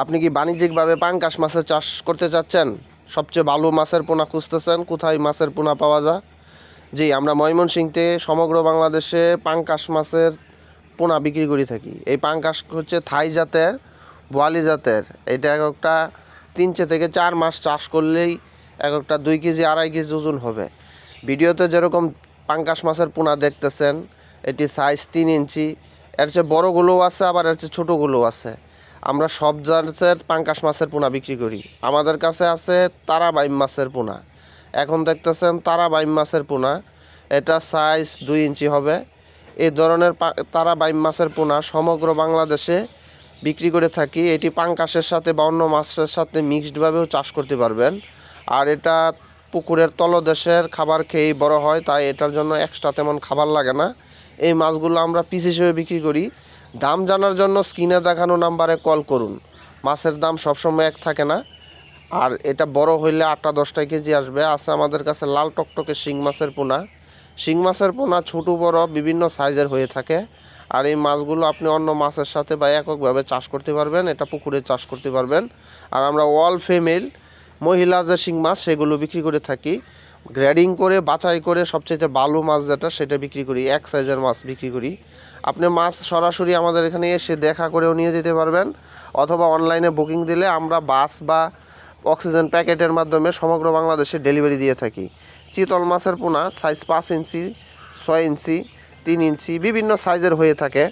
আপনি কি বাণিজ্যিকভাবে পাঙ্গাস মাছের চাষ করতে চাচ্ছেন? সবচেয়ে ভালো মাছের পোনা খুঁজতেছেন, কোথায় মাছের পোনা পাওয়া যায়? জি, আমরা ময়মনসিংহতে সমগ্র বাংলাদেশে পাঙ্গাস মাছের পোনা বিক্রি করে থাকি। এই পাঙ্গাস হচ্ছে থাই জাতের, বোয়ালি জাতের। এটা এক একটা 3 থেকে 4 মাস চাষ করলেই এক একটা 2 কেজি 2.5 কেজি ওজন হবে। ভিডিওতে যেরকম পাঙ্গাস মাছের পোনা দেখতেছেন, এটি সাইজ 3 ইঞ্চি। এর চেয়ে বড়গুলোও আছে, আবার এর চেয়ে ছোটোগুলোও আছে। আমরা সব জাতের পাঙ্গাস মাছের পোনা বিক্রি করি। আমাদের কাছে আছে তারা বাইম মাছের পোনা। এখন দেখতেছেন তারা বাইম মাছের পোনা, এটা সাইজ 2 ইঞ্চি হবে। এই ধরনের তারা বাইম মাছের পোনা সমগ্র বাংলাদেশে বিক্রি করে থাকি। এটি পাঙ্গাসের সাথে বা অন্য মাছের সাথে মিক্সডভাবেও চাষ করতে পারবেন। আর এটা পুকুরের তলদেশের খাবার খেয়েই বড় হয়, তাই এটার জন্য এক্সট্রা তেমন খাবার লাগে না। এই মাছগুলো আমরা পিস হিসেবে বিক্রি করি। দাম জানার জন্য স্ক্রিনে দেখানো নাম্বারে কল করুন। মাছের দাম সবসময় এক থাকে না। আর এটা বড় হইলে 8-10 কেজি আসবে। আছে আমাদের কাছে লাল টকটকে শিং মাছের পোনা। শিং মাছের পোনা ছোটো বড় বিভিন্ন সাইজের হয়ে থাকে। আর এই মাছগুলো আপনি অন্য মাছের সাথে বা এককভাবে চাষ করতে পারবেন, এটা পুকুরে চাষ করতে পারবেন। আর আমরা অল ফিমেল মহিলা যে শিং মাছ সেগুলো বিক্রি করে থাকি। গ্রেডিং করে বাছাই করে সবচেয়ে ভালো মাছ যেটা সেটা বিক্রি করি, এক সাইজের মাছ বিক্রি করি। আপনি মাছ সরাসরি আমাদের এখানে এসে দেখা করেও নিয়ে যেতে পারবেন, অথবা অনলাইনে বুকিং দিলে আমরা বাস বা অক্সিজেন প্যাকেটের মাধ্যমে সমগ্র বাংলাদেশে ডেলিভারি দিয়ে থাকি। চিতল মাছের পোনা সাইজ 5 ইঞ্চি, 6 ইঞ্চি, 3 ইঞ্চি বিভিন্ন সাইজের হয়ে থাকে।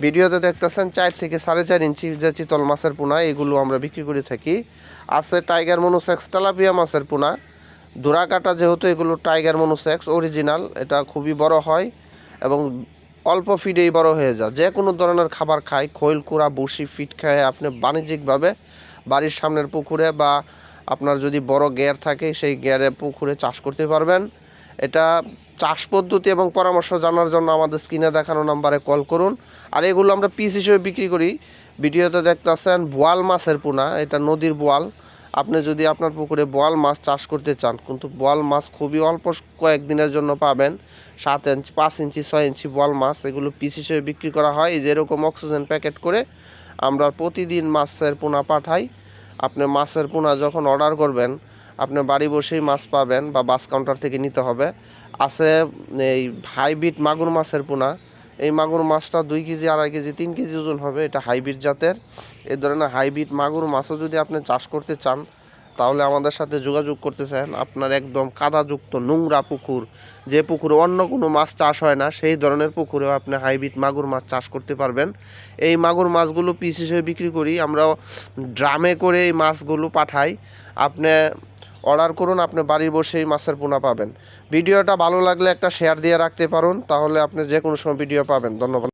ভিডিওতে দেখতেছেন 4 থেকে 4.5 ইঞ্চি যে চিতল মাছের পোনা, এগুলো আমরা বিক্রি করে থাকি। আছে টাইগার মনোসেক্স তেলাপিয়া মাছের পোনা, ধুরা কাটা, যেহেতু এগুলো টাইগার মনোসেক্স অরিজিনাল, এটা খুবই বড় হয় এবং অল্প ফিডেই বড় হয়ে যায়। যে কোনো ধরনের খাবার খায়, খৈল কুড়া বসি ফিড খায় আপনি বাণিজ্যিকভাবে বাড়ির সামনের পুকুরে বা আপনার যদি বড় গ্যার থাকে সেই গ্যারে পুকুরে চাষ করতে পারবেন। এটা চাষ পদ্ধতি এবং পরামর্শ জানার জন্য আমাদের স্ক্রিনে দেখানো নাম্বারে কল করুন। আর এগুলো আমরা পিস হিসেবে বিক্রি করি। ভিডিওতে দেখতেছেন বোয়াল মাছের পোনা, এটা নদীর বোয়াল। আপনি যদি আপনার পুকুরে বোয়াল মাছ চাষ করতে চান, কিন্তু বোয়াল মাছ খুবই অল্প কয়েকদিনের জন্য পাবেন। 7 ইঞ্চি, 5 ইঞ্চি, 6 ইঞ্চি বোয়াল মাছ, এগুলো পিস হিসেবে বিক্রি করা হয়। যেরকম অক্সিজেন প্যাকেট করে আমরা প্রতিদিন মাছের পোনা পাঠাই। আপনি মাছের পোনা যখন অর্ডার করবেন, আপনি বাড়ি বসেই মাছ পাবেন বা বাস কাউন্টার থেকে নিতে হবে। আছে এই হাইব্রিড মাগুর মাছের পোনা। এই মাগুর মাছটা 2 কেজি 2.5 কেজি 3 কেজি ওজন হবে। এটা হাইব্রিড জাতের। এই ধরনের হাইব্রিড মাগুর মাছও যদি আপনি চাষ করতে চান, তাহলে আমাদের সাথে যোগাযোগ করতে চান। আপনার একদম কাদাযুক্ত নোংরা পুকুর, যে পুকুরে অন্য কোনো মাছ চাষ হয় না, সেই ধরনের পুকুরেও আপনি হাইব্রিড মাগুর মাছ চাষ করতে পারবেন। এই মাগুর মাছগুলো পিস হিসেবে বিক্রি করি। আমরা ড্রামে করে এই মাছগুলো পাঠাই। আপনি অর্ডার করুন, আপনি বাড়ি বসেই মাছের পোনা পাবেন। ভিডিওটা ভালো লাগলে একটা শেয়ার দিয়ে রাখতে পারুন, তাহলে আপনি যে কোনো সময় ভিডিও পাবেন। ধন্যবাদ।